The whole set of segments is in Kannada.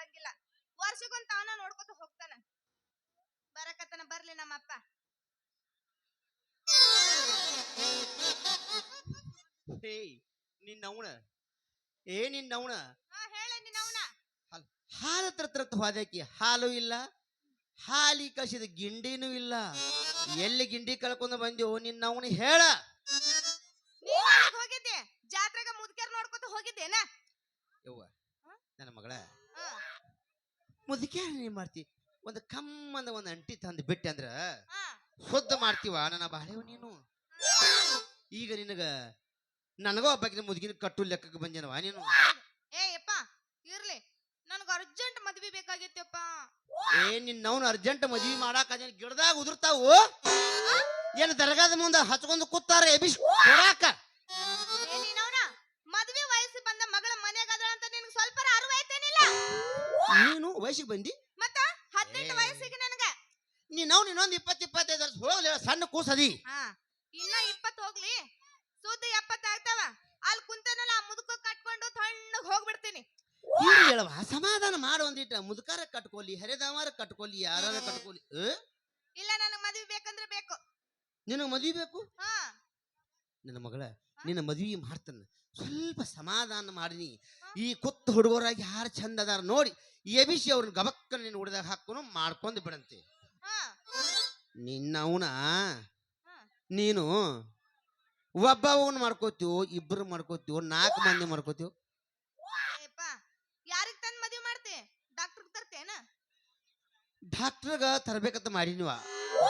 ಮಾಡಂಗಿಲ್ಲ. ವರ್ಷಕ್ಕೊಂದ್ ತಾನ ನೋಡ್ಕೊತ ಹೋಗ್ತಾನ. ಬರಕತ್ತನ ಬರ್ಲಿ ನಮ್ಮಪ್ಪ. ಹೇ ನಿನ್ನವನ ನಿನ್ನವನ ಹೇಳ ನಿನ್ನವನ. ಹಾಲು ತರ್ತ ಹೋದಕಿ ಹಾಲು ಇಲ್ಲ, ಹಾಲಿ ಕಸಿದ ಗಿಂಡಿನೂ ಇಲ್ಲ. ಎಲ್ಲಿ ಗಿಂಡಿ ಕಳ್ಕೊಂಡು ಬಂದೆವು ನಿನ್ನವನು ಹೇಳ. ಹೋಗಿದ್ದೆ ಜಾತ್ರೆಗ ಮುದುಕರ್ ನೋಡ್ಕೊತ ಹೋಗಿದ್ದೇನ? ಯವ್ವ ನನ್ನ ಮಗಳ ಮುದುಕ್ಯಾರ ನೀ ಮಾಡ್ತಿ. ಒಂದು ಕಮ್ಮಂದ ಒಂದು ಅಂಟಿ ತಂದು ಬಿಟ್ಟೆ ಅಂದ್ರ ಶುದ್ಧ ಮಾಡ್ತೀವ ನನ್ನ ಬಾಳೆವ ನೀನು. ಈಗ ನಿನಗ ನನಗೋ ಹಬ್ಬಕಿನ ಮುದುಕಿನ ಕಟ್ಟು ಲೆಕ್ಕಕ್ಕೆ ಬಂದೇನವ ನೀನು. ಏಯಪ್ಪ ಇರ್ಲಿ, ನನಗ ಅರ್ಜೆಂಟ್ ಮದ್ವಿ ಬೇಕಾಗಿತ್ತಪ್ಪ. ನಿನ್ನವನು ಅರ್ಜೆಂಟ್ ಮದ್ವಿ ಮಾಡಾಕ ಗಿಡದಾಗ ಉದುರ್ತಾವು. ಏನು ದರ್ಗಾದ ಮುಂದೆ ಹಚ್ಕೊಂಡು ಕೂತಾರ ಎಬಿಸ್ ಕೊಡಾಕ. ಮದ್ವಿ ವಯಸ್ಸು ಬಂದ ಮಗಳ ಮನೆಯಾಗದ ಅಂತ ನಿನಗೆ ಸ್ವಲ್ಪ ಅರಿವು ಐತೇನಿಲ್ಲ? ನೀನು ವಯಸ್ಸಿಗೆ ಬಂದಿ ಮತ್ತ 18 ವಯಸ್ಸಿಗೆ ನನಗ. ನೀನು ಇನ್ನೊಂದು 20-25 ವರ್ಷ ಹೋಗ್ಲಿ, ಸಣ್ಣ ಕೂಸದಿ. ಇನ್ನ 20 ಹೋಗ್ಲಿ, ಸುದ್ದಿ 70 ಆಗ್ತಾವ. ಅಲ್ಲಿ ಕುಂತನಲ್ಲ ಆ ಮುದುಕ ಕಟ್ಕೊಂಡು ತಣ್ಣಗ್ ಹೋಗ್ಬಿಡ್ತೀನಿ. ಹೇಳವ ಸಮಾಧಾನ ಮಾಡು. ಒಂದಿಟ್ಟ ಮುದುಕಾರ ಕಟ್ಕೊಲಿ, ಹರಿದವಾರ ಕಟ್ಕೊಲಿ, ಯಾರ ಕಟ್ಕೊಲಿ. ಇಲ್ಲ ನನಗ್ ಮದ್ವಿ ಬೇಕಂದ್ರೆ ಬೇಕು. ನಿನಗ ಮದ್ವಿ ಬೇಕು? ನನ್ನ ಮಗಳ ನಿನ್ನ ಮದ್ವಿ ಮಾಡ್ತಾನ. ಸ್ವಲ್ಪ ಸಮಾಧಾನ ಮಾಡಿನಿ. ಈ ಕುತ್ತು ಹುಡುಗರಾಗಿ ಯಾರು ಚಂದ ಅದಾರ ನೋಡಿ ಎಬಿಸಿ ಅವ್ರನ್ನ ಗಬಕ್ಕ ನೀನು ಹುಡ್ದಾಗ ಹಾಕೊಂಡು ಮಾಡ್ಕೊಂಡು ಬಿಡಂತೆ. ನಿನ್ನವನ ನೀನು ಒಬ್ಬವನ್ ಮಾಡ್ಕೋತೀವೋ, ಇಬ್ಬರು ಮಾಡ್ಕೋತೀವೋ, 4 ಮಂದಿ ಮಾಡ್ಕೋತೀವೋ? ಯಾರಿಗ ತಂದ್ ಮದ್ವಿ ಮಾಡ್ತಿ? ಡಾಕ್ಟರ್ ತರ್ತೇನ? ಡಾಕ್ಟರ್ಗ ತರ್ಬೇಕಂತ ಮಾಡಿನಿವ.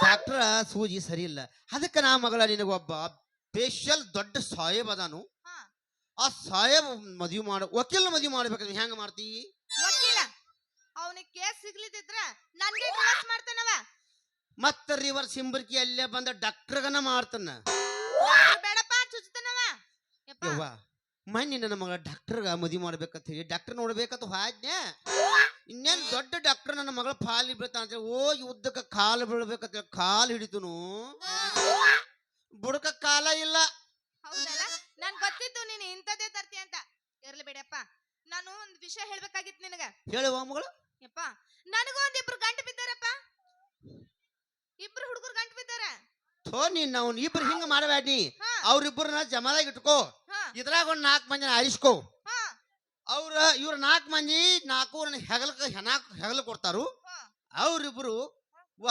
ಡಾಕ್ಟರ್ ಸೂಜಿ ಸರಿ ಇಲ್ಲ. ಅದಕ್ಕೆ ನಾ ಮಗಳ ನಿನಗೊಬ್ಬ ಸ್ಪೆಷಲ್ ದೊಡ್ಡ ಸಾಹೇಬ್ ಅದಾನು. ಆ ಸಾಹೇಬ್ ಮದ್ವಿ ಮಾಡ ವಕೀಲ ಮದ್ವಿ ಮಾಡ್ಬೇಕಂದ್ರೆ ಹೆಂಗ ಮಾಡ್ತಿ? ವಕೀಲ ಅವನಿಗೆ ಕೇಸ್ ಸಿಗ್ಲಿದ್ರ ನನ್ಗೆ ಡಿವೋರ್ಸ್ ಮಾಡ್ತಾನವ. ಮತ್ತ ರಿವರ್ಸ್ ಹಿಂಬರ್ಕಿ ಅಲ್ಲೇ ಬಂದ ಡಾಕ್ಟರ್ಗನ ಮಾಡ್ತಾನ. ಬೇಡಪ್ಪ ಚುಚ್ಚತಾನವ. ಯವ್ವ ಮನ್ನಿ ನನ್ನ ಮಗಳ ಡಾಕ್ಟರ್ಗ ಮದ್ವಿ ಮಾಡ್ಬೇಕಂತ ಹೇಳಿ ಡಾಕ್ಟರ್ ನೋಡ್ಬೇಕಂತ ಹಾದ್ನೆ. ಇನ್ನೇನ್ ದೊಡ್ಡ ಡಾಕ್ಟರ್ ನನ್ನ ಮಗಳ ಪಾಲಿ ಬೀಳ್ತಾನ. ಓ ಯುದ್ಧಕ್ಕ ಕಾಲು ಬೀಳ್ಬೇಕಂತ ಕಾಲು ಹಿಡಿತನು. ಬುಡಕ ಕಾಲ ಇಲ್ಲ. ಹೌದಲ್ಲ, ನನ್ ಗೊತ್ತಿತ್ತು ನೀನು ಇಂಥದ್ದೇ ತರ್ತಿ ಅಂತ. ಇರ್ಲಿ ಬಿಡಪ್ಪ, ನಾನು ಒಂದ್ ವಿಷಯ ಹೇಳ್ಬೇಕಾಗಿತ್ತು ನಿನಗ. ಹೇಳುವ ಮಗಳು. ಯಪ್ಪ ನನಗೂ ಒಂದಿಬ್ರು ಗಂಟು ಬಿದ್ದಾರಪ್ಪ. ಇಬ್ರು ಹುಡುಗರು ಗಂಟು ಬಿದ್ದಾರ. ಥೋ ನೀನ್ ಅವ್ನು ಇಬ್ರು ಹಿಂಗ ಮಾಡಬೇಡಿ. ಅವ್ರಿಬ್ರನ್ನ ಜಮಾದಾಗ ಇಟ್ಕೋ. ಇದ್ರಾಗ ಒಂದ್ 4 ಮಂದಿನ ಆರಿಸ್ಕೋ. ಇವ್ರ 4 ಮಂದಿ 4 ಹೆಗಲ ಕೊಡ್ತಾರು. ಅವ್ರಿಬ್ರು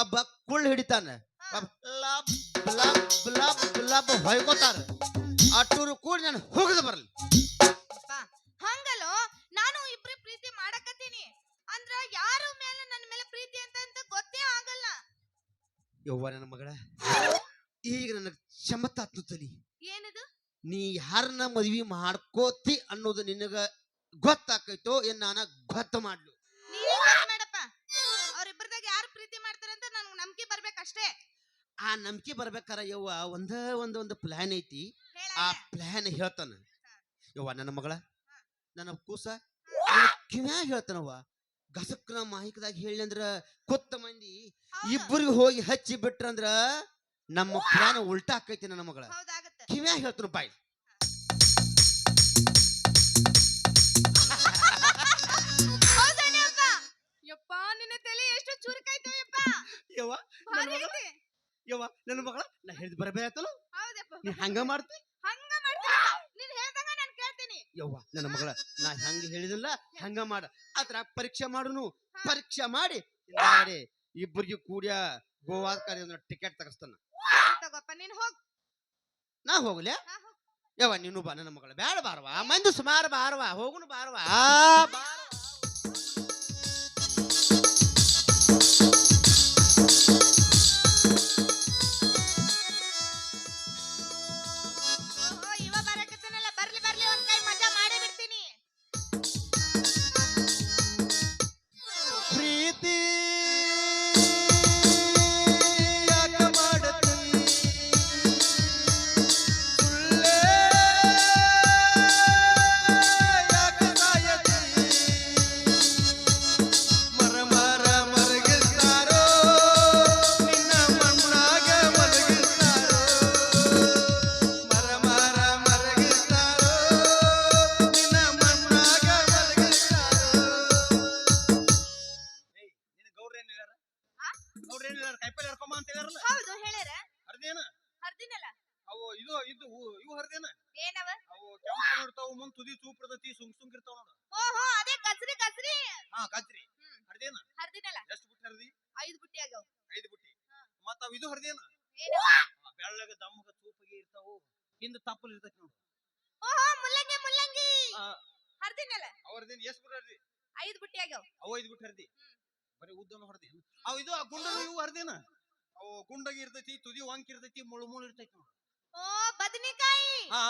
ಒಬ್ಬ ಕುಳ್ಳು ಹಿಡಿತಾನ, ಹೊಯ್ಕೋತಾರ. ಅಟ್ಟೂರು ಕೂಡ ನಾನು ಹೋಗದ ಬರ್ಲಿ. ಹಂಗಲ್ಲೋ, ನಾನು ಇಬ್ರು ಪ್ರೀತಿ ಮಾಡಕತ್ತೀನಿ ಅಂದ್ರ ಯಾರ ಮೇಲೆ ನನ್ನ ಮೇಲೆ ಪ್ರೀತಿ ಅಂತ ಗೊತ್ತೇ ಆಗಲ್ಲ. ಯವ್ವ ನನ್ನ ಮಗಳ ಈಗ ನನಗೆ ಕ್ಷಮತಾತ್ನು ತಲಿ. ಏನದು? ನೀ ಯಾರನ್ನ ಮದ್ವಿ ಮಾಡ್ಕೋತಿ ಅನ್ನೋದು ನಿನಗ ಗೊತ್ತಾಕೈತೋ ಏನ್ ನಾನ ಗೊತ್ತ ಮಾಡ್ಲು. ಮಾಡಪ್ಪ, ಅವ್ರಿಬ್ರದಾಗ ಯಾರು ಪ್ರೀತಿ ಮಾಡ್ತಾರಂತ ನನ್ಗೆ ನಂಬಿಕೆ ಬರ್ಬೇಕಷ್ಟೇ. ಆ ನಂಬಿಕೆ ಬರ್ಬೇಕಾರ ಯವ್ವ ಒಂದು ಪ್ಲಾನ್ ಐತಿ. ಆ ಪ್ಲಾನ್ ಹೇಳ್ತಾನ. ಯವ್ವ ನನ್ನ ಮಗಳ ನನ್ನ ಕೂಸ ಕಿವ್ಯಾಗ ಹೇಳ್ತಾನವ್ವ. ಗಸಕ್ನ ಮಾಹಿಕದಾಗ ಹೇಳಿ ಅಂದ್ರ ಕೊತ್ತ ಮಂದಿ ಇಬ್ಬರಿಗೆ ಹೋಗಿ ಹಚ್ಚಿ ಬಿಟ್ರಂದ್ರ ನಮ್ಮ ಪ್ಲಾನ್ ಉಲ್ಟಾ ಆಕೈತಿ. ನನ್ನ ಮಗಳ ಕಿವ್ಯಾಗ ಹೇಳ್ತಾನ ಬಾಯ್. ಯಪ್ಪ ನಿನ್ನ ತಲೆ ಎಷ್ಟು ಚುರುಕೈತೇಯಪ್ಪ. ಯವ್ವ ಯವ್ವ ನನ್ನ ಮಗಳ ನಾ ಹೇಳಿದ್ ಬರಬೇಕಲ್ಲ. ನೀ ಹಂಗ ಮಾಡ್ತಿ? ನೀನ್ ಹೇಳ್ದಾಗ ನಾನು ಕೇಳ್ತೀನಿ. ಯವ್ವ ನನ್ನ ಮಗಳ ನಾ ಹೆಂಗ ಹೇಳಿದಿಲ್ಲ ಹಂಗ ಮಾಡ. ಅದ್ರ ಪರೀಕ್ಷೆ ಮಾಡುನು. ಪರೀಕ್ಷೆ ಮಾಡಿ ಇಬ್ಬರಿಗೆ ಕೂಡ್ಯ ಗೋವಾ ಟಿಕೆಟ್ ತಗಸ್ತಾನ. ನಾ ಹೋಗ್ಲೆ? ಯವ್ವ ನೀನು ಬಾ ನನ್ನ ಮಗಳ. ಬ್ಯಾಡ ಬಾರವಾ, ಮಂದಿ ಸುಮಾರು ಬಾರವಾ, ಹೋಗುನು ಬಾರವಾ. ಕೈಪಲ್ಲಿ ಹರ್ಕೊಂಬ ಅಂತ ಹೇಳ್ಯಾರಲ್ಲ ಹೌದು ಹೇಳ್ಯಾರ. ಹರ್ದೇನ ಹರ್ದಿನಲ್ಲ. ಅವು ಇವು ಹರ್ದೇನ ಏನವ? ಅವು ಕೆಂಪು ಇರ್ತಾವ ಮುಂದ್ ತುದಿ ಚೂಪ್ ಇರ್ತೈತಿ ಸುಂಗ್ ಇರ್ತಾವ ನೋಡು. ಓಹೋ ಅದೇ ಗಜ್ರಿ ಗಜ್ರಿ. ಹಾ ಗಜ್ರಿ ಹರ್ದೇನ. ಹರ್ದಿನಲ್ಲ. ಎಷ್ಟು ಬುಟ್ಟಿ ಹರ್ದಿ? 5 ಬುಟ್ಟಿ ಆಗ್ಯಾವ. 5 ಬುಟ್ಟಿ. ಮತ್ತ ಅವ್ ಇದು ಹರ್ದೇನ. ಏನವ? ಬೆಳ್ಳಗ ದಮ್ಮಗ ಚೂಪಿಗೆ ಇರ್ತಾವು ಹಿಂದ ತಪ್ಪಲ್ ಇರ್ತೈತಿ ನೋಡು. ಓಹೋ ಮುಲ್ಲಂಗಿ ಮುಲ್ಲಂಗಿ. ಹಾ ಹರ್ದಿನಲ್ಲ. ಅವ್ರದೇನ್ ಎಷ್ಟು ಬುಟ್ಟಿ ಹರ್ದಿ? 5 ಬುಟ್ಟಿ ಆಗ್ಯಾವ. ಅವು 5 ಬುಟ್ಟಿ ಹರ್ದಿ. ಬರೀ ಉದ್ದನು ಹರ್ದೇನ. ಅವ್ ಇದು ಆ ಗುಂಡನು ಇವು ಹರ್ದೇನ. ಅವು ಗುಂಡಾಗಿ ಇರ್ತೈತಿ ತುದಿ ವಂಕ್ ಇರ್ತೈತಿ ಮುಳು ಇರ್ತೈತಿ ನೋಡು. ಓ ಬದನೆಕಾಯಿ. ಹಾ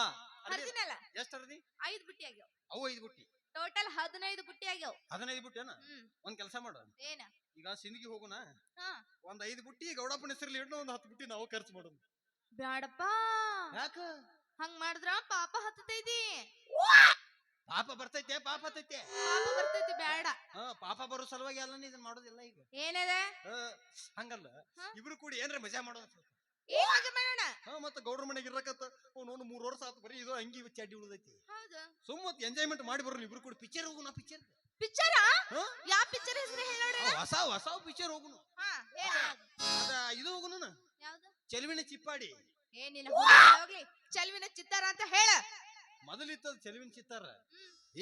ಹರ್ದಿನಲ್ಲ. ಎಷ್ಟು ಹರ್ದಿ? 5 ಬುಟ್ಟಿ ಆಗ್ಯಾವ. ಅವು 5 ಬುಟ್ಟಿ. ಟೋಟಲ್ 15 ಬುಟ್ಟಿ ಆಗ್ಯಾವ. 15 ಬುಟ್ಟಿನ. ಒಂದ್ ಕೆಲಸ ಮಾಡು. ಏನ? ಈಗ ಸಿಂದಗಿ ಹೋಗುಣ. ಹಾ ಒಂದ್ 5 ಬುಟ್ಟಿ ಗೌಡಪ್ಪನ ಹೆಸರಲ್ಲಿ ಇಟ್ಟು ಒಂದ್ 10 ಬುಟ್ಟಿ ನಾವು ಖರ್ಚು ಮಾಡೋಣ. ಬ್ಯಾಡಪ್ಪ. ಯಾಕ? ಹಂಗ್ ಮಾಡಿದ್ರ ಪಾಪ ಹತ್ತತೈತಿ. ಪಾಪ ಬರ್ತೈತೆ ಪಾಪ ಹತ್ತೈತೆ. ಪಾಪ ಬರ್ತೈತಿ ಬ್ಯಾಡ. ಪಾಪ ಬರೋ ಸಲುವಾಗಿ ಎಲ್ಲ ಇದನ್ನ ಮಾಡೋದಿಲ್ಲ ಈಗ. ಏನದ? ಹಂಗಲ್ಲ ಇಬ್ರು ಕೂಡಿ ಏನ್ರ ಮಜಾ ಮಾಡೋದು. ಏನ್ ಮಜಾ ಮಾಡೋಣ? ಮತ್ತ ಗೌಡ್ರ ಮನೆಗೆ ಇರಕತ್ತ ನೋಡು 3 ವರ್ಷ ಆತು ಬರೀ ಇದು ಅಂಗಿ ಚಡ್ಡಿ ಉಳಿದೈತಿ. ಹೌದು. ಸುಮ್ಮತ್ ಎಂಜಾಯ್ಮೆಂಟ್ ಮಾಡಿ ಬರೋಣ ಇಬ್ರು ಕೂಡಿ. ಪಿಕ್ಚರ್ ಹೋಗುಣ. Picture picture? ಯಾವ ಪಿಕ್ಚರ್ ಹೆಸರು ಹೇಳೋಣ? ಹೊಸ ಪಿಕ್ಚರ್ ಹೋಗುಣ. ಅದ ಇದು ಹೋಗುಣ. ಯಾವ್ದು? ಚೆಲುವಿನ ಚಿಪ್ಪಾಡಿ. ಏನಿಲ್ಲ ಹೋಗ್ಲಿ. ಚೆಲುವಿನ ಚಿತ್ತಾರ ಅಂತ ಹೇಳ. ಮೊದಲಿತ್ತದ ಚೆಲುವಿನ ಚಿತ್ತಾರ.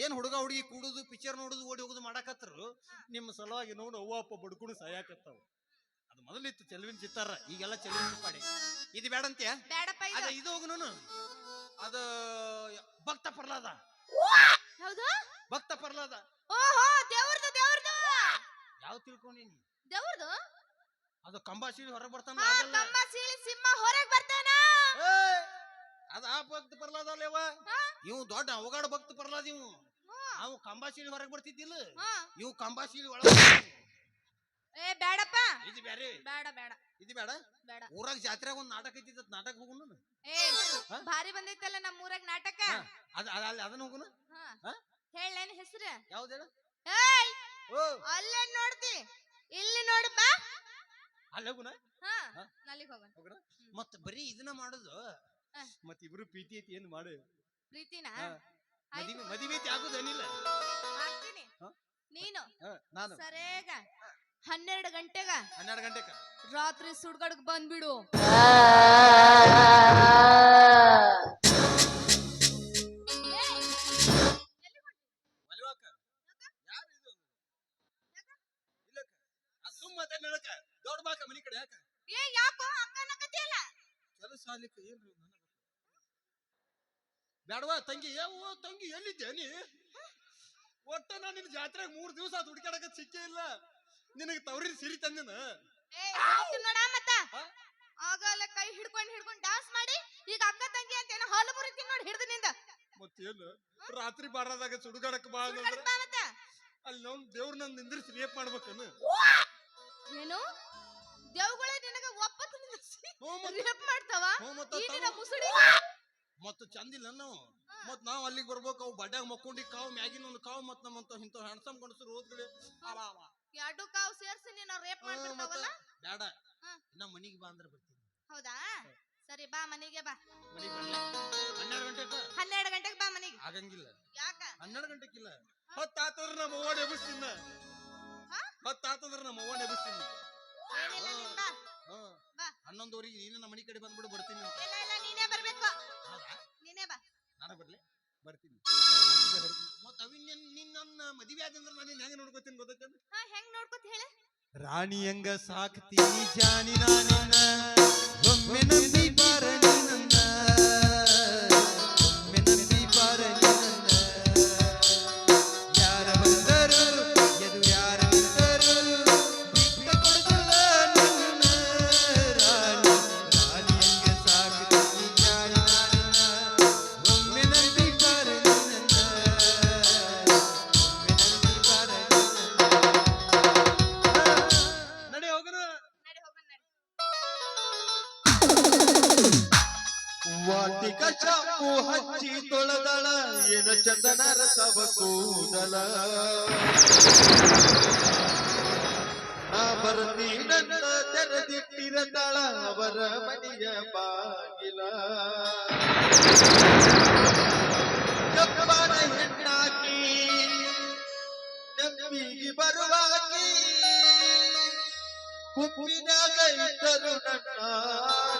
ಏನ್ ಹುಡುಗ ಹುಡುಗಿ ಕೂಡುದು ಪಿಕ್ಚರ್ ನೋಡುದು ಓಡಿ ಹೋಗುದು ಮಾಡಾಕತ್ತರು. ನಿಮ್ಮ ಸಲುವಾಗಿ ನೋಡು ಅವ್ವ ಅಪ್ಪ ಬಡ್ಕೊಂಡು ಸಾಯಾಕತ್ತಾವ. ಅದು ಮೊದಲಿತ್ತು ಚೆಲುವಿನ ಚಿತ್ತಾರ. ಈಗೆಲ್ಲ ಚೆಲುವಿನ ಚಿಪ್ಪಾಡಿ. ಇದು ಬೇಡ ಅಂತ್ಯ? ಬೇಡಪ್ಪ. ಅದ ಇದು ಹೋಗುನು. ಅದ ಭಕ್ತ ಪ್ರಹ್ಲಾದ. ಹೌದು ಭಕ್ತ ಪ್ರಹ್ಲಾದ. ಓಹೋ ದೇವ್ರದು. ಯಾವ ತಿಳ್ಕೊಂಡೀನಿ? ದೇವ್ರದು. ಅದು ಕಂಬ ಸೀಳಿ ಹೊರಗೆ ಬರ್ತಾನ. ಕಂಬ ಸೀಳಿ ಸಿಂಹ ಹೊರಗ್ ಬರ್ತಾನ. ಅದ ಆ ಭಕ್ತ ಪ್ರಹ್ಲಾದ ಅಲ್ಲೇವ. ಇವ್ ದೊಡ್ಡ ಅವಗಾಡ ಭಕ್ತ ಪ್ರಹ್ಲಾದ. ಇವು ಅವು ಕಂಬ ಸೀಳಿ ಹೊರಗೆ ಬರ್ತಿದ್ದಿಲ್ಲ. ಇವು ಕಂಬ ಸೀಳಿ ಒಳಗೆ. ಏ ಬೇಡಪ್ಪ. ಇದು ಬ್ಯಾರೆ. ಬೇಡ ಬೇಡ. ಇದು ಬೇಡ. ಬೇಡ. ಊರಾಗ ಜಾತ್ರೆಗ ಒಂದ್ ನಾಟಕ ಐತಿದ. ನಾಟಕ ಹೋಗುನು. ಏ ಭಾರಿ ಬಂದೈತಲ್ಲ ನಮ್ಮ ಊರಾಗ ನಾಟಕ. ಅದನ್ನ ಹೋಗುನು. ಹೇಳೇನ್ ಹೆಸರು? ಯಾವ್ದು ಹೇಳ? ಏಯ್ ಅಲ್ಲೇ ನೋಡ್ತಿ. ಇಲ್ಲಿ ನೋಡು ಬಾ. ಅಲ್ಲಿ ಹೋಗುನ. ಅಲ್ಲಿಗೆ ಹೋಗೋಣ. ಮತ್ತ ಬರೀ ಇದನ್ನ ಮಾಡುದು. ಮತ್ತ ಇಬ್ರು ಪ್ರೀತಿ ಐತಿ ಏನ್ ಮಾಡು. ಪ್ರೀತಿನ ಮದುವೆ ಐತಿ ಆಗುದೇನಿಲ್ಲ. ಆಗ್ತೀನಿ. ನೀನು ನಾನು ಸರೇಗ 12 ಗಂಟೆಗ 12 ಗಂಟೆಗ ರಾತ್ರಿ ಸುಡ್ಗಡ್ಗ್ ಬಂದ್ಬಿಡು. ದೊಡ್ಡ ಬಾಕ ಮನಿ ಕಡೆ ಯಾಕ? ಯಾಕೋ ಅಕ್ಕನಕತಿಯಲ್ಲ ಕೆಲಸ ಆಗ್ಲಿಕ್ಕೆ ಏನ್ರಿ ಬೇಡವಾ ತಂಗಿ? ಯಾವ ತಂಗಿ ಎಲ್ಲಿದ್ದೆ ನೀ? ಒಟ್ಟ ನಾನು ನಿನ್ ಜಾತ್ರೆಗೆ 3 ದಿವಸ ಆತು ಹುಡುಕಾಡಕ ಸಿಕ್ಕೇ ಇಲ್ಲ. ನಿನಗೆ ತವರಿನ ಸಿರಿ ತಂದಿನ. ನೋಡ ಮತ್ತ ಆಗಲ್ಲ ಕೈ ಹಿಡ್ಕೊಂಡು ಡಾನ್ಸ್ ಮಾಡಿ ಈಗ ಅಕ್ಕ ತಂಗಿ ಅಂತ ಏನೋ ಹಾಲು ಮುರಿತೀನಿ ನೋಡಿ ಹಿಡ್ದು ನಿಂದ. ಮತ್ತೇನು ರಾತ್ರಿ ಬಾರದಾಗ ಸುಡುಗಾಡಕ್ ಬಾ ಮತ್ತ ಅಲ್ಲಿ ನಾವು ದೇವ್ರ ನಂದು ನಿಂದ್ರಿಸಿ ರೇಪ್ ಮಾಡ್ಬೇಕನ್ನು. ಏನು ದೇವ್ಗಳೇ ನಿನಗ ಒಪ್ಪತ್ತು ರೇಪ್ ಮಾಡ್ತಾವ? ಮುಸುಡಿ ಮತ್ತ ಚಂದಿಲ್ಲ ನಾವು. ಮತ್ ನಾವ್ ಅಲ್ಲಿಗೆ ಬರ್ಬೇಕು. ಅವು ಬಡ್ಯಾಗ ಮಕ್ಕೊಂಡಿ ಕಾವು ಮ್ಯಾಗಿನ ಒಂದು ಕಾವು ಮತ್ ನಮ್ಮಂತ ಇಂತ ಹಣಸಮ್ ಗಣಸರು ಹೋದ್ಗಡೆ ಎರಡು ಕಾವು ಸೇರ್ಸಿ ನೀನು ರೇಪ್ ಮಾಡ್ತಿರ್ತಾವಲ್ಲ. ಬೇಡ ಇನ್ನ ಮನಿಗೆ ಬಾ ಅಂದ್ರೆ ಬರ್ತೀನಿ. ಹೌದಾ ಸರಿ ಬಾ ಮನೆಗೆ ಬಾ. ಮನಿಗೆ ಬರ್ಲಿ. 12 ಗಂಟೆಗೆ. 12 ಗಂಟೆಗೆ ಬಾ ಮನೆಗೆ. ಆಗಂಗಿಲ್ಲ. ಯಾಕ? 12 ಗಂಟೆಗಿಲ್ಲ. 10 ಆತಂದ್ರ ನಮ್ಮ ಅವ್ವ ಎಬ್ಬಿಸ್ತೀನ. 10 ಆತಂದ್ರ ನಮ್ಮ ಅವ್ವ ಎಬ್ಬಿಸ್ತೀನಿ. 11 ನೀನು ನಮ್ಮ ಮನಿ ಕಡೆ ಬಂದ್ಬಿಡು ಬರ್ತೀನಿ. ಇಲ್ಲ ಇಲ್ಲ ನೀನೇ ಬರ್ಬೇಕು. ನೀನೇ ಬಾ. ನಾನು ಬರ್ಲಿ ಬರ್ತೀನಿ. ಮತ್ತ ಅವಿನ್ ನಿನ್ನ ಮದುವೆ ಆದಂದ್ರೆ ನಾನು ಹೆಂಗ ನೋಡ್ಕೋತೀನಿ ಗೊತ್ತೈತೆ? ಹೆಂಗ್ ನೋಡ್ಕೋತ ಹೇಳ? ರಾಣಿ ಹಂಗ ಸಾಕ್ತೀನಿ ಜಾನಿ ನಾನಿನ್ನ ಒಮ್ಮೆ ನಂಬಿ ಬಾರ ನನ್ನ. ಒಮ್ಮೆ ನಂಬಿ ಬಾರ ನನ್ನ. ಯಾರ ಬಂದರು ಎದು ಯಾರ ನಿಂತರು ಬಿಟ್ಟ ಕೊಡುದಿಲ್ಲ ನನ್ನ. ರಾಣಿ ರಾಣಿ ಹಂಗ ಸಾಕ್ತೀನಿ ಜಾನಿ ನಾನಿನ್ನ ಒಮ್ಮೆ ನಂಬಿ ಬಾರ ನನ್ನ. ಒಮ್ಮೆ ನಂಬಿ ಬಾರ ನಡೆ ಹೋಗೋಣ. ವಾಟಿಕ ಚಾಪು ಹಚ್ಚಿ ತೊಳೆದಳ ಏನ ಚಂದನ ರಸವ ಕೂದಲ. ನಾ ಬರ್ತೀನಂತ ತೆರೆದಿಟ್ಟಿರದಳ ಅವರ ಮನೆಯ ಬಾಗಿಲ. ಜಪ್ಪನ ಹೆಣ್ಣಾಕಿ ನಂಬಿಗೆ ಬರುವಾಕಿ ಉಪ್ಪಿನಾಗ ಇದ್ದರು ನನ್ನ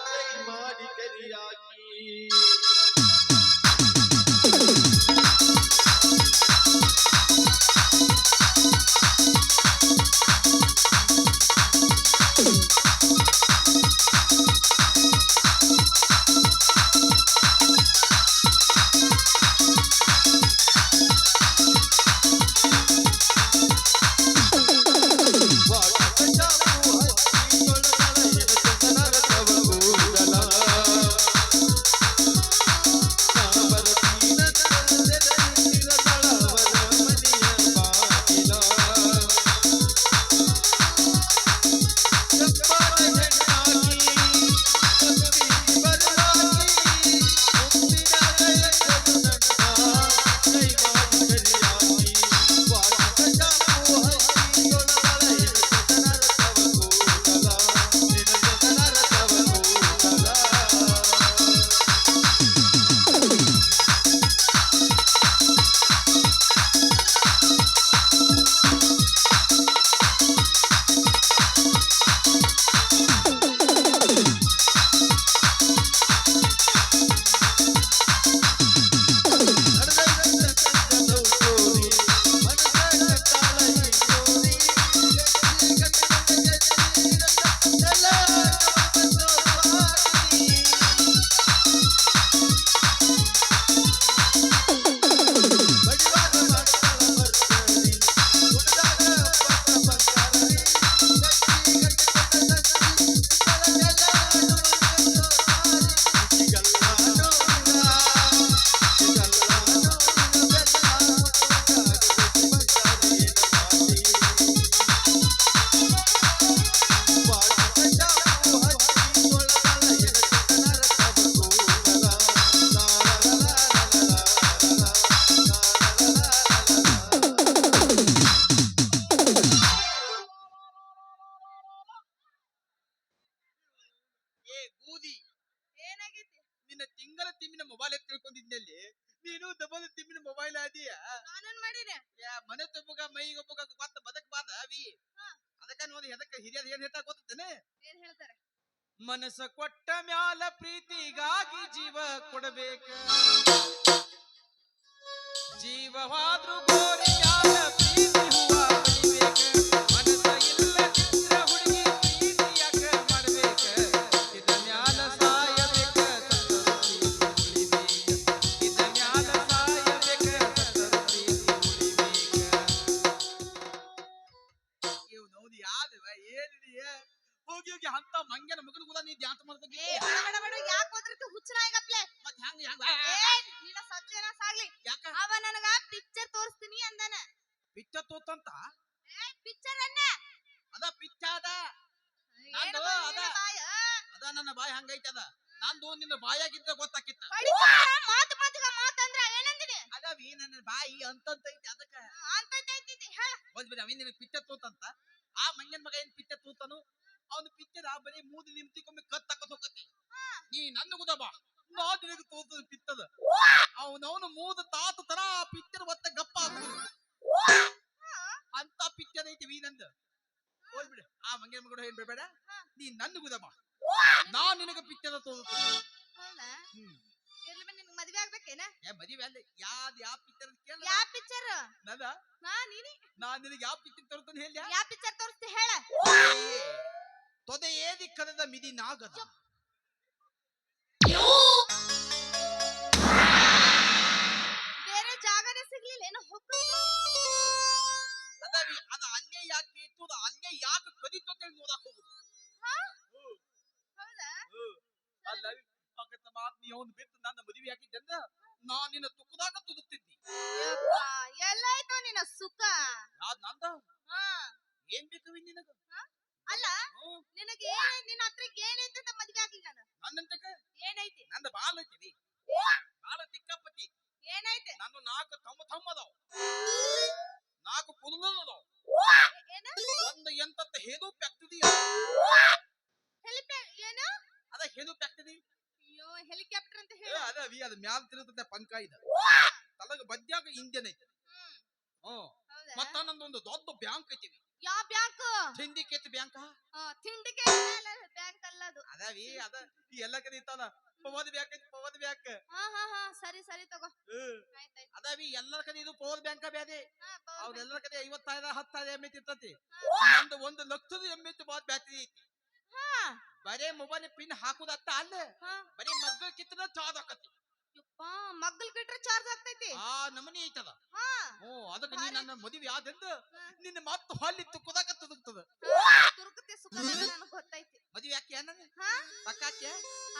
ಕೈ ಮಾಡಿ ಕರಿಯಾಕಿ ಏನಾಗೈತಿ? ನಿನ್ನ ತಿಂಗಳ ತಿಮ್ಮಿನ ಮೊಬೈಲ್ ತಿಳ್ಕೊಂಡಿದ್ನಲ್ಲಿ ನೀನು ದಬ್ಬದ ತಿಮ್ಮಿನ ಮೊಬೈಲ್ ಆದಿಯ ನಾನೇನ್ ಮಾಡಿದೆ? ಮನೆ ತುಂಬಗ ಮೈಗೊಬ್ಬಗ ಗೊತ್ತ ಬದಕಬಾದ ಅವಿ ಅದಕ್ಕ ನೋಡಿ ಎದಕ್ಕ ಹಿರಿಯದ ಏನ್ ಹೇಳ್ತಾ ಗೊತ್ತೇನೆ ಏನ್ ಹೇಳ್ತಾರೆ? ಮನಸ್ಸ ಕೊಟ್ಟ ಮ್ಯಾಲ ಪ್ರೀತಿಗಾಗಿ ಜೀವ ಕೊಡಬೇಕ ಜೀವವಾದ್ರೂ ಗೋರಿ ಮ್ಯಾಲ ಪ್ರೀತಿ ಹೂವ ಬೆಳಿಬೇಕ ಮನಸ್ಸ ಇಲ್ಲದಿದ್ರ ಹುಡುಗಿ ಪ್ರೀತಿ ಯಾಕ ಮಾಡ್ಬೇಕ ಇದ ಮ್ಯಾಲ ಸಾಯಬೇಕ ಸತ್ತರು ಪ್ರೀತಿ ಉಳಿಬೇಕ ಇದ ಮ್ಯಾಲ ಸಾಯಬೇಕ ಸತ್ತರು ಪ್ರೀತಿ ಉಳಿಬೇಕ ಇವ್ ನೋಡಿ ಯಾವ್ದವ ಏನಿದೆಯ ಹೋಗಿ ಹೋಗಿ ಅಂತ ಮಂಗ್ಯನ ಮಗನ ಕೂಡ ನೀ ಧ್ಯಾನ ಮಾಡ್ಕೊಂಡಿ ಯಾಕೆ ಹೋದ್ರಕ್ಕೆ ಹುಚ್ಚನಾಯಿಗಪ್ಲೆ? ಮತ್ ಹೆಂಗ ಹೆಂಗ ನಿನ್ನ ಸತ್ಯನ ಸಾಗ್ಲಿ. ಯಾಕ ಅವ ನನಗ ಪಿಕ್ಚರ್ ತೋರಿಸ್ತೀನಿ ಅಂದಾನ. ಪಿಚ್ಚ ತೋತಂತ ಪಿಕ್ಚರ್ ಅನ್ನ ಅದ ಪಿಚ್ಚ ಅದ ನಂದು ಅದ ನನ್ನ ಬಾಯಿ ಹಂಗೈತದ ನಂದು ನಿನ್ನ ಬಾಯಾಗಿದ್ದ ಗೊತ್ತಾಕಿತ್ತ ಮಾತು ಮಾತುಗ ಮಾತಂದ್ರ ಏನಂದಿನಿ? ಅದವಿ ನನ್ನ ಬಾಯಿ ಅಂತಂತೈತಿ ಅದಕ್ಕ ಅಂತೈತಿ ಹೇಳ. ಹೋಗ್ಬಿಡ ಅವಿ ನಿನ್ನ ಪಿಚ್ಚ ತೋತಂತ ಆ ಮಂಗನ್ ಮಗ ಏನ್ ಪಿಚ್ಚ ತೋತನು ಅವನು ಪಿಚ್ಚದ ಬರೀ ಮೂದಿ ನಿಮ್ತಿಕೊಮ್ಮೆ ಕತ್ತಕ್ಕತ್ ಹೋಗತಿ ನೀ ನನ್ನ ಗುದ ಬಾ ನಾ ನಿನಗೆ ತೋತದ ಪಿತ್ತದ ಅವನವನು ಮೂದ ತಾತ ತರ ಆ ಪಿಚ್ಚರ್ ಒತ್ತ ಗಪ್ಪ ಅಂತ ಪಿಚ್ಚರ್ ಐತಿ ವಿ ನಂದು ಹೋಗ್ಬಿಡ ಆ ಮಂಗನ ಮಗ ಏನ್ ಬೇಡ ನೀ ನನ್ನ ಗುದ ಬಾ ನಾ ನಿನಗೆ ಪಿಚ್ಚದ ತೋತ ಹೌದಾ? ಇರ್ಲಿ ಬನ್ನಿ, ನಿನಗೆ ಮದ್ವೆ ಆಗ್ಬೇಕೇನ? ಮದುವೆ ಅಲ್ಲ ಯಾವ ಪಿಚ್ಚರ್ ಕೇಳ ಯಾವ ಪಿಕ್ಚರ್? ನದ ನೀನಿ ನಾ ನಿನಗೆ ಯಾವ ಪಿಚ್ಚರ್ ತೋರ್ತಾನೆ ಹೇಳ ಯಾವ ಪಿಕ್ಚರ್ ತೋರಿಸ್ತಿ ಹೇಳ. ತೊದೆ ಏದಿ ಕದದ ಮಿದಿ ನಾಗದ ಬೇರೆ ಜಾಗನೇ ಸಿಗ್ಲಿಲ್ಲ ಏನೋ ಅದವಿ ಅದ ಅಲ್ಲೇ ಯಾಕೆ ಇತ್ತು ಅಲ್ಲೇ ಯಾಕೆ ಕದಿತು ಅಂತ ನೋಡಕ್ ಹೋಗುದು ಹೌದಾ? ಅಲ್ಲ ಪಕ್ಕದ ಮಾತ್ ನೀ ಅವನು ಬಿಟ್ಟು ನನ್ನ ಮದುವೆ ಹಾಕಿದ್ದಂದ ನಾ ನಿನ್ನ ತುಕ್ಕದಾಗ ತುದುಕ್ತಿದ್ನಿ ಎಲ್ಲಾಯ್ತು ನಿನ್ನ ಸುಖ? ಯಾವ್ದ್ ನಂದ ಏನ್ ಬೇಕು ನಿನಗ ಅಲ್ಲ ನಿನಗೆ ನಿನ್ನ ಹತ್ರ ಏನೈತೆ ಅಂತ ಮದ್ವೆ ಆಗಿಲ್ಲ ನಾನು. ನನ್ನಂತಕ ಏನೈತಿ? ನಂದ ಬಾಲ್ ಐತಿ ಬಾಳ ತಿಕ್ಕಪ್ಪತಿ ಏನೈತೆ? ನಾನು 4 ತಮ್ಮ ಅದಾವ 4 ಕುದುಗಳು ಅದಾವ ಏನ? ಒಂದು ಎಂತತ್ತ ಹೇದು ಪ್ಯಾಕ್ತದಿ ಏನು? ಅದ ಹೇದು ಪ್ಯಾಕ್ತದಿ ಅಯ್ಯೋ ಹೆಲಿಕಾಪ್ಟರ್ ಅಂತ ಹೇಳ. ಅದ ವಿ ಅದ ಮ್ಯಾಲ ತಿರುಗುತ್ತೆ ಪಂಕ ಇದ ತಲಗ ಬದ್ಯಾಗ ಇಂಜನ್ ಐತಿ ಹೌದಾ? ಮತ್ತ ನಂದೊಂದು ದೊಡ್ಡ ಬ್ಯಾಂಕ್ ಐತಿ ಯಾವ ಬ್ಯಾಂಕ್? ಸಿಂಡಿಕೇಟ್ ಬ್ಯಾಂಕ್ ತಿಂಡಿಗೆ ಬ್ಯಾಂಕ್ ಅಲ್ಲ ಅದು. ಅದಾವಿ ಅದ ಈ ಎಲ್ಲ ಕಡೆ ಇರ್ತಾವಲ್ಲ ಪವರ್ ಬ್ಯಾಂಕ್ ಐತಿ ಪವರ್ ಬ್ಯಾಂಕ್ ಹಾ ಸರಿ ಸರಿ ತಗೋ. ಆಯ್ತಾಯ್ತು. ಅದಾವಿ ಎಲ್ಲರ ಕಡೆ ಇದು ಪವರ್ ಬ್ಯಾಂಕ್ ಬ್ಯಾದೆ power ಅವ್ರೆಲ್ಲರ ಕಡೆ 50,000 10,000 ಎಮ್ಮೆ ಇರ್ತತಿ ಹಾ. ಒಂದು 1,00,000 ಎಮ್ಮೆ ಬಾತ್ ಬ್ಯಾಟ್ರಿ ಐತಿ ಹಾ ಬರೇ ಮೊಬೈಲ್ ಪಿನ್ ಹಾಕುದತ್ತ ಅಲ್ಲ ಹಾ. ಬರೀ ಮಗ್ಗ ಕಿತ್ತನ ಚಾರ್ಜ್ ಆಕತಿ ಯಪ್ಪಾ ಮಗ್ಗಲ್ ಗಿಟ್ರೆ ಚಾರ್ಜ್ ಆಗ್ತೈತಿ. ಆ ನಮನಿ ಐತದ ಹಾ ಅದಕ್ಕೆ ನೀ ನನ್ನ ಮದುವೆ ಆದೆಂದು ಹಾ. ನಿನ್ನ ಮಾತು ಹಾಲಿ ತುಕ್ಕದಾಕ ತುದುಕ್ತದ ತುರುಕತೆ ಸುಖದ ನನಗೆ ಗೊತ್ತೈತಿ. ಮದುವೆ ಯಾಕೆ ಅನ್ನದ ಹಾ ಪಕ್ಕಾಕೆ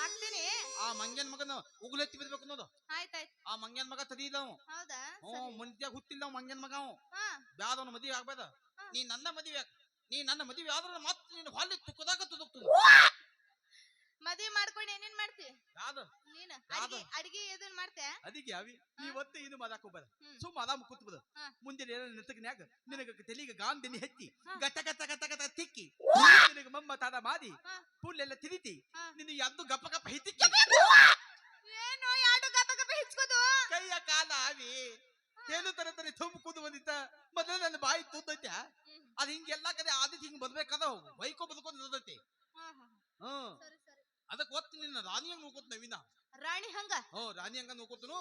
ಆಗ್ತೀನಿ. ಆ ಮಂಗ್ಯನ್ ಮಗನ ಉಗುಲೆತ್ತಿ ಬಿಡ್ಬೇಕು ಅನ್ನೋದು ಆಯ್ತಾಯ್ತು. ಆ ಮಂಗ್ಯನ್ ಮಗ ತದೀದವ್ ಹೌದಾ ಸರಿ. ಮುಂದ್ಯಾಗ ಹುಟ್ಟಿಲ್ಲ ಅವ್ ಮಂಗ್ಯನ್ ಮಗ ಅವ್ ಹಾ ಬ್ಯಾದವನ ಮದುವೆ ಆಗ್ಬೇದ ಹಾ. ನೀ ನನ್ನ ಮದುವೆ ನೀ ನನ್ನ ಮದುವೆ ಆದ್ರೆ ಮತ್ತೆ ನೀನು ಹಾಲಿ ತುಕ್ಕದಾಗ ತುದುಕ್ತದ ಮದ್ವಿ ಮಾಡ್ಕೊಂಡು ಏನೇನ್ ಮಾಡ್ತಿ ಯಾವ್ದು ನೀನ್? ಯಾವ್ದು? ಅಡಿಗೆ ಇದನ್ ಮಾಡ್ತೆ? ಅದಕ್ಕೆ ಅವಿ ಇವತ್ತು ಇದು ಮಾಡಕ್ ಹೋಗ್ಬೇಡ ಹ್ಮ್. ಸುಮ್ಮ ಅದಾಮ ಕೂತ್ಬಿಡ ಹಾ. ಮುಂದೆ ನಿಂತಕ್ನ್ಯಾಗ ನಿನಗ ತೆಲಿಗೆ ಗಾಂಧಿನಿ ಹಚ್ಚಿ ಹಾ. ಗಟ್ಟ ಗಟ್ಟ ಗಟ್ಟ ಗಟ್ಟ ತಿಕ್ಕಿ ನಿನಗ ಮಮ್ಮ ತಾದ ಮಾಡಿ ಹಾ. ಪುಲ್ಲೆಲ್ಲ ತಿರಿತಿ ಹಾ. ನಿನ್ನ ಎದ್ದು ಗಪ್ಪ ಗಪ್ಪ ಹಿತ್ತಿಕ್ಕಿ ಏನು ಎರಡು ಗಪ ಗಪ ಹಿಚ್ಕೋದು? ಕೈಯ ಕಾಲ ಅವಿ ತೇಲು ತರ ತರ ತುಂಬ ಕೂದು ಬಂದಿತ್ತ ಮೊದಲು ನನ್ನ ಬಾಯಿ ತುದ್ದೈತ ಹ್ಮ್. ಅದ್ ಹಿಂಗೆಲ್ಲ ಕಡೆ ಆದಿತ್ ಹಿಂಗ್ ಬರ್ಬೇಕಾದ ಬೈಕೋ ಬದುಕೊಂಡು ಇರ್ತೈತಿ ಹಾ, ಹಾ, ಹಾ. ಹ್ಮ್ ಸರಿ ಸರಿ. ಅದಕ್ಕೆ ಒತ್ತು ನಿನ್ನ ರಾಣಿ ಹಂಗ ನೋಕೋತ್ ನವೀನ ರಾಣಿ ಹಂಗ ರಾಣಿ ಹಂಗ ನೋಕೋತನು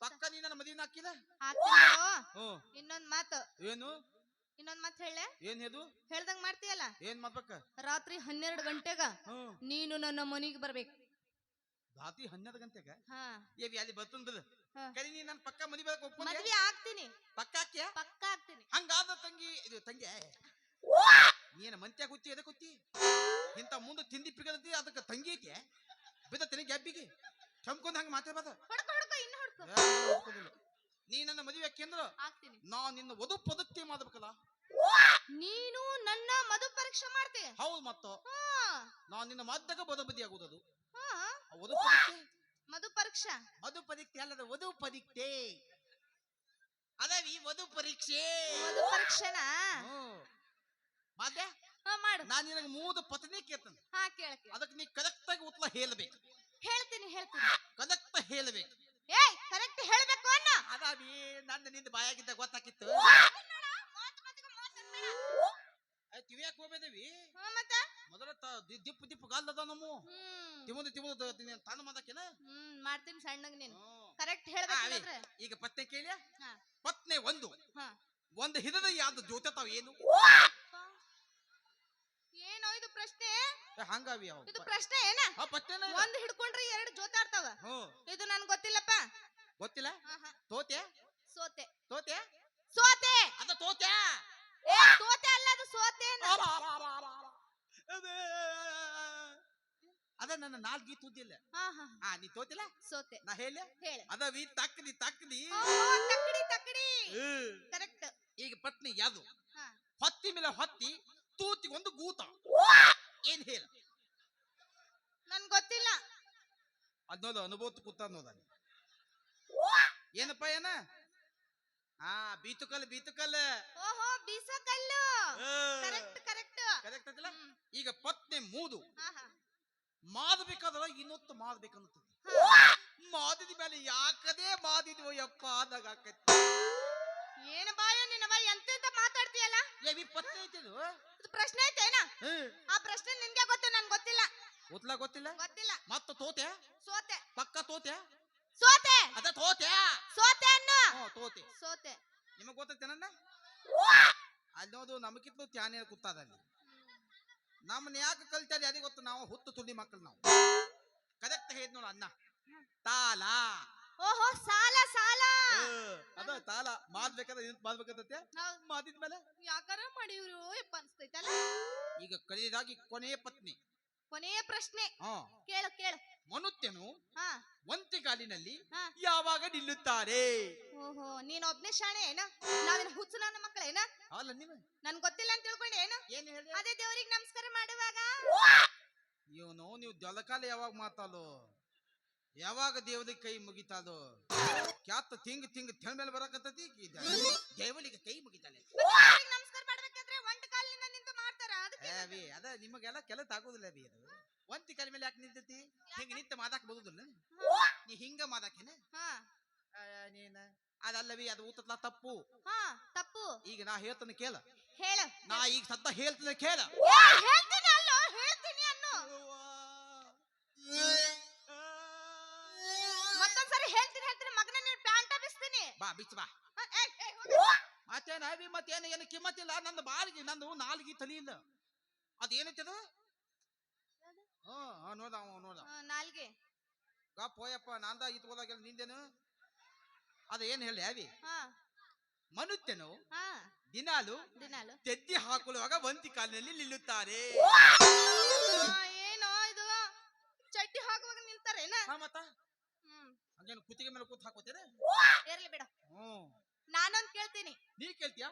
ಪಕ್ಕ ನೀ ನನ್ನ ಮದುವೆ ಹಾಕಿಲ್ಲ ಹಾಕ್ತೀನಿ ಬಿಡು. ಹ್ಮ್ ಇನ್ನೊಂದ್ ಮಾತು ಏನು ಇನ್ನೊಂದ್ ಮಾತು ಹೇಳ. ಏನ್ ಹೇಳು ಹೇಳ್ದಂಗ್ ಮಾಡ್ತೀಯಲ್ಲ, ಏನ್ ಮಾಡ್ಬೇಕ ರಾತ್ರಿ 12 ಗಂಟೆಗ ಹ್ಮ್ ನೀನು ನನ್ನ ಮನೆಗೆ ಬರ್ಬೇಕು. ರಾತ್ರಿ 12 ಗಂಟೆಗ ಹಾ ಏವಿ ಅಲ್ಲಿ ಬರ್ತನ್ ಬಿಡು ಹಾ. ಕರಿ ನೀ ನನ್ ಪಕ್ಕ ಮದುವೆ ಒಪ್ಕೊಂಡೆ ಮದ್ವೆ ಆಗ್ತೀನಿ, ಪಕ್ಕ ಹಾಕ್ಯ ಪಕ್ಕ ಆಗ್ತೀನಿ. ಹಂಗಾದ ತಂಗಿ ಇದು ತಂಗಿ ನೀನ ಮಂತ್ಯಾಗ ಹುತ್ತಿ ಎದಕ್ ಹುತ್ತಿ ಇಂತ ಮುಂದೆ ತಿಂದಿ ಪಿಗದಿ ಅದಕ್ಕೆ ತಂಗಿ ಐತಿ ಬಿದ್ದತಿನಿ ಗ್ಯಾಬಿಗೆ ಚಮ್ಕೊಂಡ್ ಹಂಗ ಮಾತಾಡ್ಬಾರ್ದ ಹೊಡ್ಕೊ ಹೊಡ್ಕೊ ಇನ್ನು ಹೊಡ್ಕೊ. ನೀ ನನ್ನ ಮದುವೆ ಯಾಕೆಂದ್ರ ಆಗ್ತೀನಿ. ನಾ ನಿನ್ನ ವಧು ಪದಕ್ಕೆ ಮಾಡ್ಬೇಕಲ್ಲ ನೀನು ನನ್ನ ಮಧು ಪರೀಕ್ಷೆ ಮಾಡ್ತಿ? ಹೌದು ಮತ್ತ ಹಾ ನಾ ನಿನ್ನ ಮದ್ದಾಗ ಬದಿ ಆಗುದದು ಹಾ. ವಧು ಪದಕ್ಕೆ ಮಧು ಪರೀಕ್ಷಾ ಮಧು ಪರೀಕ್ಷೆ ಅಲ್ಲದ ವಧು ಪರೀಕ್ಷೆ ಅದಾವಿ ವಧು ಪರೀಕ್ಷೆ ಮಧು ಪರೀಕ್ಷೆನಾ? ಮಾತೆ ಹಾ ಮಾಡು. ನಾನ್ ನಿನಗೆ 3 ಪತ್ನಿ ಕೇಳ್ತೇನೆ ಹಾ ಕೇಳಕ್ಕೆ ಅದಕ್ಕೆ ನೀ ಕರೆಕ್ಟ್ ಆಗಿ ಉತ್ತರ ಹೇಳಬೇಕು ಹೇಳ್ತೀನಿ ಕರೆಕ್ಟ್ ಹೇಳಬೇಕು ಏಯ್ ಕರೆಕ್ಟ್ ಹೇಳ್ಬೇಕು ಅನ್ನ. ಅದಾವಿ ನನ್ನ ನಿಂದ ಬಾಯಾಗಿದ್ದ ಗೊತ್ತಾಕಿತ್ತು ತಿವಿಯಾಕ ಹೋಗ್ಬೇದೇವಿ ಮತ್ತ ಮೊದಲ ದಿಪ್ಪು ಗಾಲ್ದ ನಮ್ಮ ತಿಮುದು ತನ್ನ ಮದಕ್ಕೇನ ಮಾಡ್ತೀನಿ ಸಣ್ಣಗ್ ನೀನು ಕರೆಕ್ಟ್ ಹೇಳ್ಬೇಕಾದ್ರೆ. ಈಗ ಪತ್ನಿ ಕೇಳಿ ಹಾ. ಪತ್ನಿ ಹಾ. ಒಂದು ಹಿಡದ ಯಾವ್ದು ಜೋತೆ ತಾವ್ ಏನು ಏನೋ ಇದು ಪ್ರಶ್ನೆ? ಹಂಗಾವಿ ಇದು ಪ್ರಶ್ನೆ ಏನ? ಪತ್ನಿನ ಒಂದ್ ಹಿಡ್ಕೊಂಡ್ರೆ 2 ಜೋತಾಡ್ತಾವ. ಇದು ನನ್ ಗೊತ್ತಿಲ್ಲಪ್ಪ. ಗೊತ್ತಿಲ್ಲ ಹಾ, ಹಾ. ತೋತೆ ಸೋತೆ ತೋತೆ ಸೋತೆ ಅದ ತೋತೆ ಏ ತೋತೆ ಅಲ್ಲ ಅದು ಸೋತೆ ಅನ್ನ. ಅದ ನನ್ನ ನಾಲ್ಗಿ ತುದ್ದಿಲ್ಲ ಹಾ ಹಾ ನೀ ತೋತಿಲ್ಲ ಸೋತೆ. ನಾ ಹೇಳ ಹೇಳ. ಅದಾವಿ ತಕ್ಕಡಿ ತಕ್ಕಡಿ ತಕ್ಕಡಿ ಕರೆಕ್ಟ್. ಈಗ ಪತ್ನಿ ಯಾವುದು ಹಾ. ಹೊತ್ತಿ ಮೇಲೆ ಹೊತ್ತಿ ತೂತಿ ಒಂದು ಗೂತ ಏನ್ ಹೇಳ ನನ್ ಗೊತ್ತಿಲ್ಲ. ಅದನ್ನೋದು ಅನುಭವ ಕೂತ ಅನ್ನೋದ ಏನಪ್ಪ ಏನ ಬೀತುಕಲ್ ಓಹೋ ಬೀಸಕಲ್ಲು. ಕರೆಕ್ಟ್ ಕರೆಕ್ಟ್ ಕರೆಕ್ಟ್ ಐತಿಲ್ಲ. ಈಗ ಪತ್ನಿ ಮೂದು ಹಾ ಹಾ ಮಾದಬೇಕಾದ್ರ ಇನ್ನೊತ್ತು ಮಾದಬೇಕನ್ನುತ್ತದೆ ಮಾದಿದ ಮೇಲೆ ಯಾಕದೇ ಮಾದಿದ್ವೋ ಯಪ್ಪ ಆದಾಗ ಆಕೈತಿ. ಏನ ಬಾಯ ನಿನ್ನವ ಎಂತೆಂತ ಮಾತಾಡ್ತೀಯಲ್ಲ? ಏವಿ ಪತ್ನಿ ಐತಿದು ಇದು ಪ್ರಶ್ನೆ ಐತೇನ? ಆ ಪ್ರಶ್ನೆ ನಿನ್ಗೆ ಗೊತ್ತು, ನನ್ ಗೊತ್ತಿಲ್ಲ. ಗೊತ್ತಿಲ್ಲ ಗೊತ್ತಿಲ್ಲ. ಮತ್ತ ತೋತೆ ಸೋತೆ ಪಕ್ಕ ತೋತೆ ಸೋತೆ ಅದ ತೋತೆ ಸೋತೆ ಅನ್ನು ತೋತೆ ಸೋತೆ. ನಿಮಗ್ ಗೊತ್ತೈತೆ ನನ್ನ ಅನ್ನೋದು ನಮಗಿತ್ತು ತ್ಯಾನೇ ಕೂತಾದ ಅಲ್ಲಿ ನಮ್ಮನ್ನ ಯಾಕೆ ಕಲ್ತಾರ ಅದೇ ಗೊತ್ತು. ನಾವು ಹುತ್ತು ತುಳಿ ಮಕ್ಕಳು ನಾವು ಕರೆಕ್ಟ್ ಹೇಳಿದ್ ನೋಡ ಅನ್ನ ತಾಲ. ಓಹೋ ಸಾಲ ಸಾಲ. ಅದ ತಾಲ ಮಾಡ್ಬೇಕಂತೆ ಮಾದಿದ್ಮೇಲೆ ಯಾಕಾರ ಮಾಡಿವ್ರು ಯಪ್ಪ ಅನ್ಸ್ತೈತಲ್ಲ. ಈಗ ಕಲಿದಾಗಿ ಕೊನೆಯ ಪತ್ನಿ ಕೊನೆಯ ಪ್ರಶ್ನೆ ಕೇಳು ಕೇಳು. ಮನುತ್ಯನು ಹಾ ಒಂತಿಗಾಲಿನಲ್ಲಿ ಹಾ. ಯಾವಾಗ ನಿಲ್ಲುತ್ತಾರೆ? ಓಹೋ ನೀನ್ ಒಬ್ನೇ ಶಾಣೆ ಏನ? ನಾವೇನ್ ಹುಚ್ಚು ನನ್ನ ಮಕ್ಕಳೇನ? ಅಲ್ಲ ನೀವು ನನ್ ಗೊತ್ತಿಲ್ಲ ಅಂತ ತಿಳ್ಕೊಂಡೆ ಏನು? ಏನ್ ಹೇಳಿ ಅದೇ ದೇವ್ರಿಗೆ ನಮಸ್ಕಾರ ಮಾಡುವಾಗ ಇವನು ನೀವು ಜಲಕಾಲ ಯಾವಾಗ ಮಾತಾಲು ಯಾವಾಗ ದೇವರಿಗೆ ಕೈ ಮುಗಿತಾಲು ಕ್ಯಾತ ತಿಂಗ್ ತೆಳ ಮೇಲೆ ಬರಕತ್ತತಿ ದೇವರಿಗೆ ಕೈ ಮುಗಿತಾಳೆ. ದೇವ್ರಿಗೆ ನಮಸ್ಕಾರ ಮಾಡ್ಬೇಕಾದ್ರೆ ಒಂದ್ ಕಾಲಿನಿಂದ ನಿಂತು ಮಾಡ್ತಾರ. ಅದಕ್ಕೆ ಅದ ನಿಮಗೆಲ್ಲ ಕೆಲಸ ಆಗೋದಿಲ್ಲ ಬಿ ಅದು ಒಂತಿ ಕಾಲ ಮೇಲೆ ಯಾಕೆ ನಿಂತೈತಿ ಹಿಂಗ ನಿಂತ ಮಾದಾಕ್ ಬರುದಿಲ್ಲ ನೀ ಹಿಂಗ ಮಾದಾಕೇನ ಹಾ ನೀನ ಅದಲ್ಲವಿ ಅದು ಊತತ್ಲ ತಪ್ಪು. ಹಾ ತಪ್ಪು. ಈಗ ನಾ ಹೇಳ್ತಾನೆ ಕೇಳ ಹೇಳು. ನಾ ಈಗ ಸದ್ದ ಹೇಳ್ತಿದ್ದೆ ಕೇಳ. ಹೇಳ್ತೀನಿ ಅಲ್ಲೋ, ಹೇಳ್ತೀನಿ ಅನ್ನು. ಮತ್ತೊಂದ್ಸರಿ ಹೇಳ್ತೀನಿ ಮಗನ ನೀನ್ ಪ್ಯಾಂಟ್ ಬಿಸ್ತೀನಿ. ಬಾ ಬಿಚ್ಚ ಬಾ. ಮತ್ತೇನ ಅವಿ ಮತ್ತೇನ ಏನು ಕಿಮ್ಮತ್ತಿಲ್ಲ. ನಂದು ಬಾಳಿಗೆ ನಂದು ನಾಲ್ಗಿ ತಲಿ ಇಲ್ಲ. ಅದೇನೈತಿ ಅದು? ನೋಡ ನಾಲ್ಗೆ ಪೋಯಪ್ಪ ನಾಂದ ಇತ್ಕೋದಾಗೆಲ್ಲ ನಿಂದೇನು ಅದ ಏನ್ ಹೇಳಿ ಅವಿ? ಹಾ ಮನುತ್ಯನು ಹಾ ದಿನಾಲು ದಿನಾಲು ತೆದ್ದಿ ಹಾಕುವಾಗ ಒಂತಿ ಕಾಲಿನಲ್ಲಿ ನಿಲ್ಲುತ್ತಾರೆ. ಏನೋ ಇದು ಚಡ್ಡಿ ಹಾಕುವಾಗ ನಿಲ್ತಾರೇನ? ಮತ್ತ ಹಂಗೇನು ಕುತ್ತಿಗೆ ಮೇಲೆ ಕೂತ್ ಹಾಕೋತೇನೆ? ಇರ್ಲಿ ಬಿಡ. ನಾನೊಂದ್ ಕೇಳ್ತೀನಿ. ನೀ ಕೇಳ್ತೀಯ?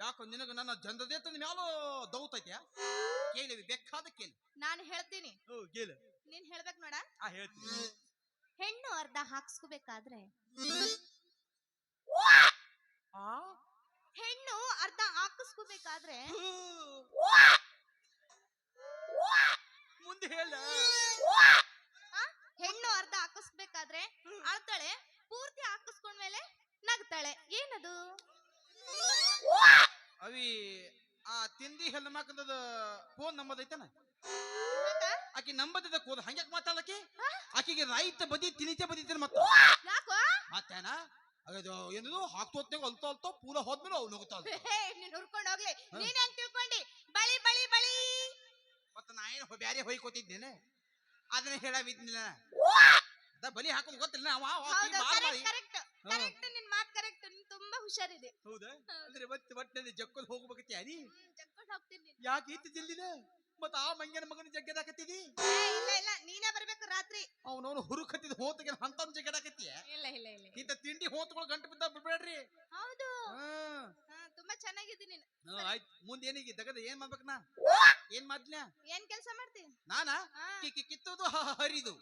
ಯಾಕೋ ನಿನಗ ನನ್ನ ಜನರದೇ ತಂದ ಮ್ಯಾಲೋ ದೌತೈತ್ಯಾ? ಕೇಳಿವಿ, ಬೇಕಾದ ಕೇಳಿ. ನಾನು ಹೇಳ್ತೀನಿ, ಕೇಳು. ನೀನ್ ಹೇಳ್ಬೇಕು ನೋಡ. ಹೇಳ್ತೀನಿ. ಹೆಣ್ಣು ಅರ್ಧ ಹಾಕ್ಸ್ಕೋಬೇಕಾದ್ರೆ ಹೆಣ್ಣು ಅರ್ಧ ಹಾಕಿಸ್ಕೋಬೇಕಾದ್ರೆ ಮುಂದೆ ಹೇಳ. ಹೆಣ್ಣು ಅರ್ಧ ಹಾಕಿಸ್ಬೇಕಾದ್ರೆ ಅಳ್ತಾಳೆ, ಪೂರ್ತಿ ಹಾಕಿಸ್ಕೊಂಡ್ಮೇಲೆ ನಗ್ತಾಳೆ. ಏನದು? ಅವಿ ಆ ತಿಂದಿ ಹೆಣ್ಣು ಮಕ್ಕಳದ ಫೋನ್ ನಂಬದೈತನ? ಆಕಿ ನಂಬದಿದ್ದ ಕೂದ ಹಂಗ್ಯಾಕ್ ಮಾತಾಡಕಿ? ಆಕಿಗೆ ರೈತ ಬದಿ ತಿನಿತೆ ಬದಿತೇನೆ ಮತ್ತ. ಯಾಕೋ ಮತ್ತೇನ ಅದು ಏನದು ಹಾಕ್ತೋತ್ನಾಗ ಅಲ್ತೋ ಪೂರ ಹೋದ್ಮೇಲೆ ಅವ್ನು ಹೋಗ್ತಾವ. ನೀನ್ ಹುರ್ಕೊಂಡು ಹೋಗ್ಲಿ. ನೀನ್ ಹೆಂಗ್ ತಿಳ್ಕೊಂಡಿ? ಬಳಿ ಬಳಿ ಬಳಿ ಮತ್ತ ನಾ ಏನು ಬ್ಯಾರೆ ಹೊಯ್ಕೋತಿದ್ದೇನೆ, ಅದನ್ನ ಹೇಳಬಿದ್ನಿಲ್ಲ. ಅದ ಬಲಿ ಹಾಕೋದು ಗೊತ್ತಿಲ್ಲ. ಕರೆಕ್ಟ್ ಕರೆಕ್ಟ್, ನಿನ್ ಮಾತ್ ಕರೆಕ್ಟ್. ನೀನ್ ತುಂಬಾ ಹುಷಾರಿದೆ. ಹೌದಾ? ಅಂದ್ರೆ ಮತ್ತೆ ಒಟ್ಟಿನಲ್ಲಿ ಜಕ್ಕೋದ್ ಹೋಗ್ಬೇಕತ್ತಿ ಅದಿ? ಜಕ್ಕೊಂಡು ಹೋಗ್ತೀನಿ. ಯಾಕೆ ಇತ್ತು ಜಲ್ದಿನ? ಮತ್ತ ಆ ಮಂಗನ ಮಗನ ಜಗ್ಗದಾಕತ್ತಿದಿ? ಇಲ್ಲ ಇಲ್ಲ, ನೀನೇ ಬರ್ಬೇಕು ರಾತ್ರಿ. ಅವನವನು ಹುರುಕತ್ತಿದ ಹೋತಗೆ ಅಂತ ಜಗ್ಗದಾಕತ್ತಿ? ಇಲ್ಲ ಇಲ್ಲ ಇಲ್ಲ, ಇಂತ ತಿಂಡಿ ಹೋತ್ಗಳು ಗಂಟು ಬಿದ್ದ ಬಿಡ್ಬೇಡ್ರಿ. ಹೌದು, ತುಂಬಾ ಚೆನ್ನಾಗಿದ್ದೀನಿ ನೀನು. ಆಯ್ತು, ಮುಂದೆ ಏನಿಗೆ ದಗದ ಏನ್ ಮಾಡ್ಬೇಕ? ನಾ ಏನ್ ಮಾಡ್ಲ? ಏನ್ ಕೆಲಸ ಮಾಡ್ತೀನಿ ನಾನ ಕಿತ್ತುದು ಹರಿದು.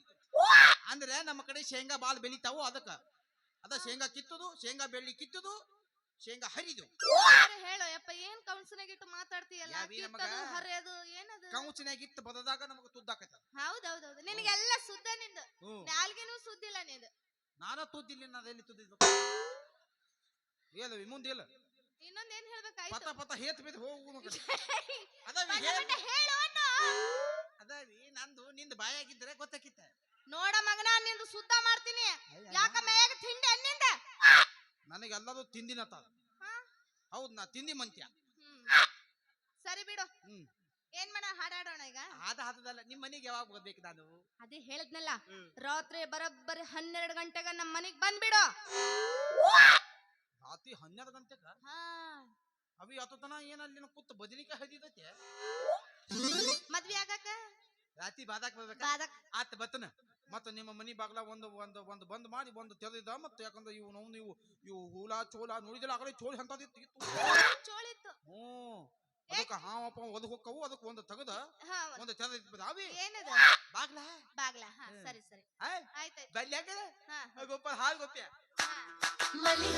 ಅಂದ್ರೆ ನಮ್ಮ ಕಡೆ ಶೇಂಗಾ ಬಾಲ್ ಬೆಳಿತಾವು, ಅದಕ್ಕ ಅದ ಶೇಂಗಾ ಕಿತ್ತುದು, ಶೇಂಗಾ ಬೆಳ್ಳಿ ಕಿತ್ತುದು, ಶೇಂಗಾ ಹರಿದು. ಹೇಳೋ ಯಪ್ಪ, ಏನ್ ಕೌನ್ಸಿನಾಗಿಟ್ಟು ಮಾತಾಡ್ತೀಯಲ್ಲ? ಹರಿಯೋದು ಏನದು? ಕೌನ್ಸಿನಾಗಿತ್ತು ಬದದಾಗ ನಮಗ ತುದ್ದಾಕತ್ತ. ಹೌದೌದೌದು, ನಿನಗೆಲ್ಲ ಸುದ್ದ ನಿಂದು. ನಾಲ್ಗೇನು ಸುದ್ದಿಲ್ಲ ನಿಂದು. ನಾನ ತುದ್ದಿಲ್ಲ, ನಾದೆಲ್ಲಿ ತುದ್ದಿದ್ಬೇಕು? ಹೇಳವಿ ಮುಂದೆ ಇಲ್ಲ. ಇನ್ನೊಂದ್ ಏನ್ ಹೇಳ್ಬೇಕಾಯ್ತು? ಪತ ಪತ ಹೇತ್ ಬಿದ್ದು ಹೋಗು. ಅದಾವಿ ನಂದು ನಿಂದು ಬಾಯಾಗಿದ್ರೆ ಗೊತ್ತಾಕಿತ್ತ. ನೋಡ ಮಗನ, ನಿಂದು ಸುದ್ದ ಮಾಡ್ತೀನಿ. ಯಾಕ ಮೇಯಾಗ ತಿಂಡಿ ಅನ್ನಿಂದ? ನನಗೆಲ್ಲದು ತಿಂದಿನತ್ತ. ಹೌದ್, ನಾ ತಿಂದಿ ಮಂತ್ಯ. ಸರಿ ಬಿಡು. ಏನ್ ಮಾಡ, ಹಾಡಾಡೋಣ ಈಗ? ಹಾದಲ್ಲ. ನಿಮ್ ಮನೆಗೆ ಯಾವಾಗ ಬರ್ಬೇಕು ನಾನು? ಅದೇ ಹೇಳದ್ನಲ್ಲ, ರಾತ್ರಿ ಬರೋಬ್ಬರಿ 12 ಗಂಟೆಗ ನಮ್ ಮನೆಗ್ ಬಂದ್ಬಿಡು. ರಾತ್ರಿ 12 ಗಂಟೆಗ? ಅವಿ ಅತನ ಏನಲ್ಲಿ ಕೂತ್ ಬದನಿಕಾಯಿ ಹದಿದೈತೆ. ಮದ್ವಿ ಆಗಾಕ ರಾತ್ರಿ ಬಾದಾಕ್ ಬರ್ಬೇಕ? ಆತ ಬತ್ತನ. ಮತ್ತ ನಿಮ್ಮ ಮನಿ ಬಾಗ್ಲ ಒಂದು ಒಂದು ಒಂದು ಬಂದ್ ಮಾಡಿ ಒಂದು ತೆರೆದಿದ್ದ. ಮತ್ತೆ ಯಾಕಂದ್ರೆ ಇವು ಹೂಲ ಚೋಲ ನೋಡಿದಿಲ್ಲ, ಆಗಲೇ ಚೋಳಿ ಅಂತದಿತ್ತು. ಚೋಳಿತ್ತು. ಅದಕ್ಕ ಹಾವಪ್ಪ ಒದ್ ಹೋಕ್ಕವು. ಅದಕ್ಕೆ ಒಂದು ತೆಗದ ಒಂದು ತೆರೆದಿತ್ತು. ಅವಿ ಏನದು? ಬಾಗ್ಲ ಬಾಗ್ಲ. ಸರಿ ಸರಿ, ಆಯ್ತಾಯ್ತು. ಬಲ್ಯಾಗ ಗೋಪಾಲ್ ಹಾಲ್ ಗೋಪ್ಯ. ಮಲ್ಲಿಗ